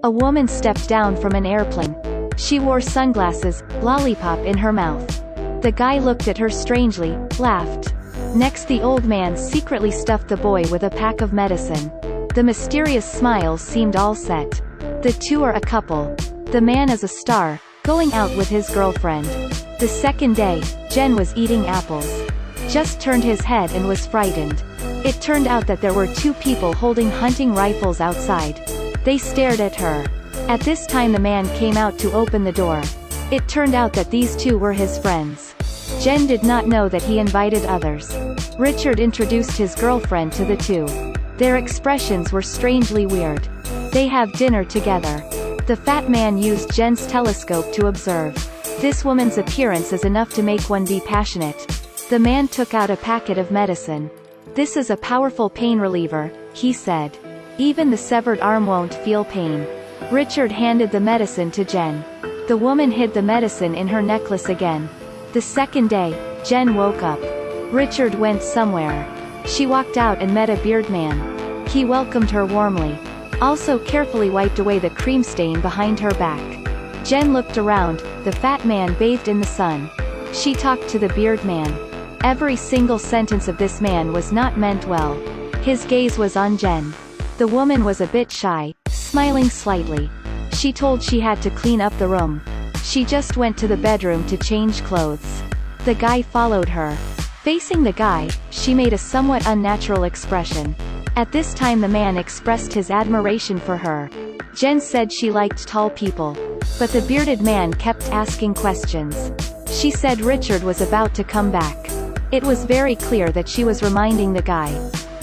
A woman stepped down from an airplane. She wore sunglasses, lollipop in her mouth. The guy looked at her strangely, laughed. Next, the old man secretly stuffed the boy with a pack of medicine. The mysterious smiles seemed all set. The two are a couple. The man is a star, going out with his girlfriend. The second day, Jen was eating apples. Just turned his head and was frightened. It turned out that there were two people holding hunting rifles outside. They stared at her. At this time the man came out to open the door. It turned out that these two were his friends. Jen did not know that he invited others. Richard introduced his girlfriend to the two. Their expressions were strangely weird. They have dinner together. The fat man used Jen's telescope to observe. This woman's appearance is enough to make one be passionate. The man took out a packet of medicine. This is a powerful pain reliever, he said. Even the severed arm won't feel pain. Richard handed the medicine to Jen. The woman hid the medicine in her necklace again. The second day, Jen woke up. Richard went somewhere. She walked out and met a beard man. He welcomed her warmly. Also carefully wiped away the cream stain behind her back. Jen looked around, the fat man bathed in the sun. She talked to the beard man. Every single sentence of this man was not meant well. His gaze was on Jen. The woman was a bit shy, smiling slightly. She told she had to clean up the room. She just went to the bedroom to change clothes. The guy followed her. Facing the guy, she made a somewhat unnatural expression. At this time the man expressed his admiration for her. Jen said she liked tall people. But the bearded man kept asking questions. She said Richard was about to come back. It was very clear that she was reminding the guy.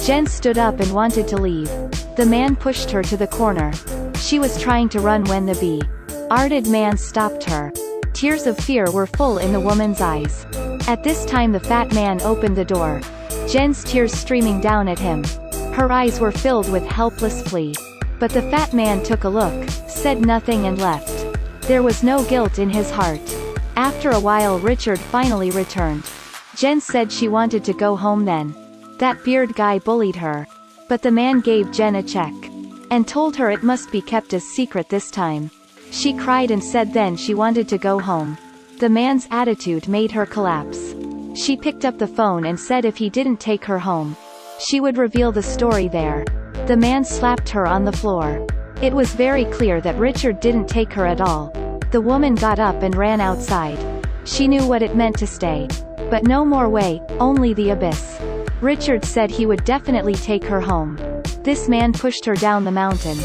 Jen stood up and wanted to leave. The man pushed her to the corner. She was trying to run when the bearded man stopped her. Tears of fear were full in the woman's eyes. At this time the fat man opened the door. Jen's tears streaming down at him. Her eyes were filled with helpless plea. But the fat man took a look, said nothing and left. There was no guilt in his heart. After a while Richard finally returned. Jen said she wanted to go home then. That beard guy bullied her. But the man gave Jen a check. And told her it must be kept as secret this time. She cried and said then she wanted to go home. The man's attitude made her collapse. She picked up the phone and said if he didn't take her home, she would reveal the story there. The man slapped her on the floor. It was very clear that Richard didn't take her at all. The woman got up and ran outside. She knew what it meant to stay. But no more way, only the abyss. Richard said he would definitely take her home. This man pushed her down the mountain.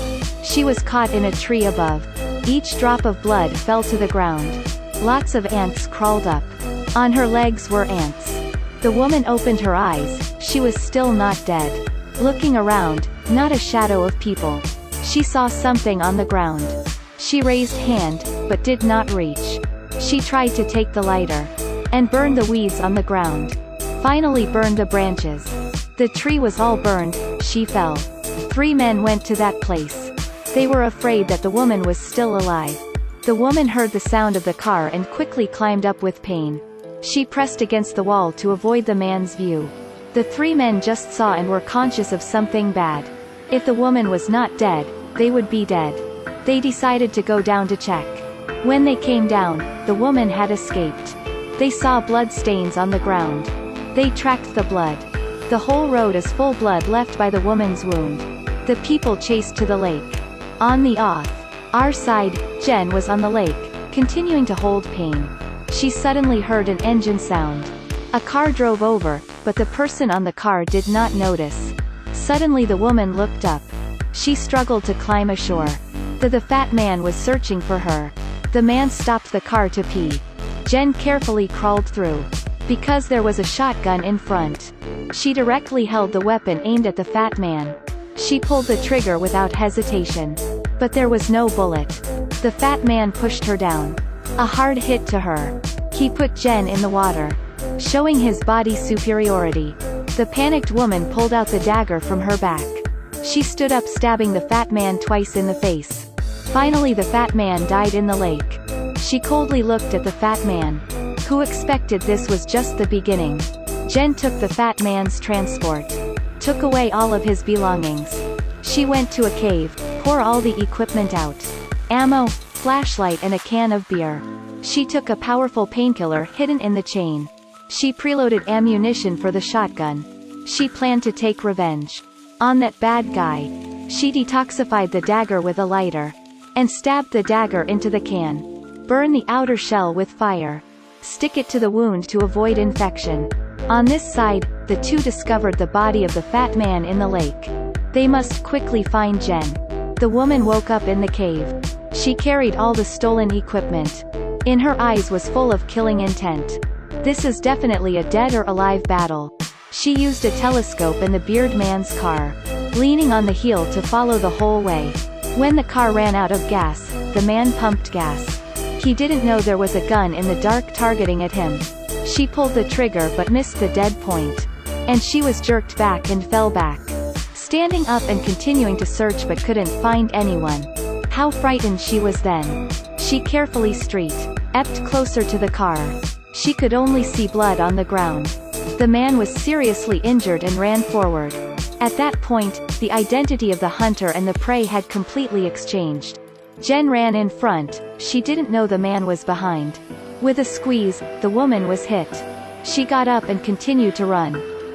She was caught in a tree above. Each drop of blood fell to the ground. Lots of ants crawled up. On her legs were ants. The woman opened her eyes, she was still not dead. Looking around, not a shadow of people. She saw something on the ground. She raised hand, but did not reach. She tried to take the lighter. And burned the weeds on the ground. Finally burned the branches. The tree was all burned, she fell. 3 men went to that place. They were afraid that the woman was still alive. The woman heard the sound of the car and quickly climbed up with pain. She pressed against the wall to avoid the man's view. The 3 men just saw and were conscious of something bad. If the woman was not dead, they would be dead. They decided to go down to check. When they came down, the woman had escaped. They saw blood stains on the ground. They tracked the blood. The whole road is full blood left by the woman's wound. The people chased to the lake. On the our side, Jen was on the lake, continuing to hold pain. She suddenly heard an engine sound. A car drove over, but the person on the car did not notice. Suddenly the woman looked up. She struggled to climb ashore. The fat man was searching for her. The man stopped the car to pee. Jen carefully crawled through. Because there was a shotgun in front. She directly held the weapon aimed at the fat man. She pulled the trigger without hesitation. But there was no bullet. The fat man pushed her down. A hard hit to her. He put Jen in the water. Showing his body superiority. The panicked woman pulled out the dagger from her back. She stood up stabbing the fat man twice in the face. Finally the fat man died in the lake. She coldly looked at the fat man. Who expected this was just the beginning. Jen took the fat man's transport. Took away all of his belongings. She went to a cave, pour all the equipment out. Ammo, flashlight and a can of beer. She took a powerful painkiller hidden in the chain. She preloaded ammunition for the shotgun. She planned to take revenge on that bad guy. She detoxified the dagger with a lighter and stabbed the dagger into the can. Burn the outer shell with fire. Stick it to the wound to avoid infection. On this side, the two discovered the body of the fat man in the lake. They must quickly find Jen. The woman woke up in the cave. She carried all the stolen equipment. In her eyes was full of killing intent. This is definitely a dead or alive battle. She used a telescope in the beard man's car, leaning on the heel to follow the whole way. When the car ran out of gas, the man pumped gas. He didn't know there was a gun in the dark targeting at him. She pulled the trigger but missed the dead point. And she was jerked back and fell back. Standing up and continuing to search but couldn't find anyone. How frightened she was then. She carefully ebbed closer to the car. She could only see blood on the ground. The man was seriously injured and ran forward. At that point, the identity of the hunter and the prey had completely exchanged. Jen ran in front, she didn't know the man was behind. With a squeeze, the woman was hit. She got up and continued to run.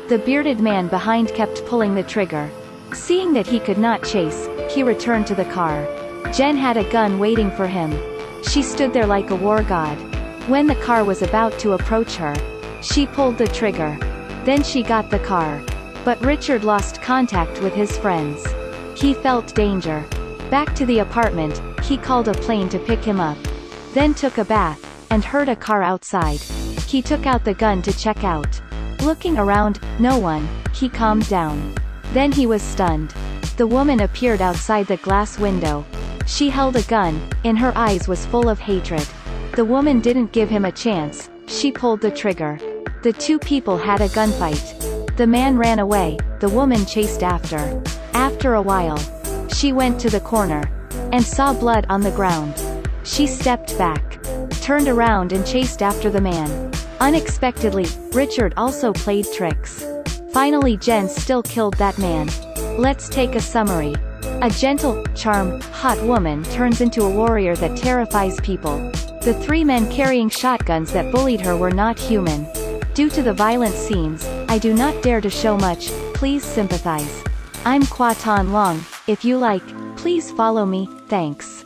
The bearded man behind kept pulling the trigger. Seeing that he could not chase, he returned to the car. Jen had a gun waiting for him. She stood there like a war god. When the car was about to approach her, she pulled the trigger. Then she got the car. But Richard lost contact with his friends. He felt danger. Back to the apartment, he called a plane to pick him up. Then took a bath, and heard a car outside. He took out the gun to check out. Looking around, no one, he calmed down. Then he was stunned. The woman appeared outside the glass window. She held a gun, in her eyes was full of hatred. The woman didn't give him a chance, she pulled the trigger. The two people had a gunfight. The man ran away, the woman chased after. After a while, she went to the corner, and saw blood on the ground. She stepped back, turned around and chased after the man. Unexpectedly, Richard also played tricks. Finally Jen still killed that man. Let's take a summary. A gentle, charm, hot woman turns into a warrior that terrifies people. The three men carrying shotguns that bullied her were not human. Due to the violent scenes, I do not dare to show much, please sympathize. I'm Kwa Tan Long, if you like, please follow me, thanks.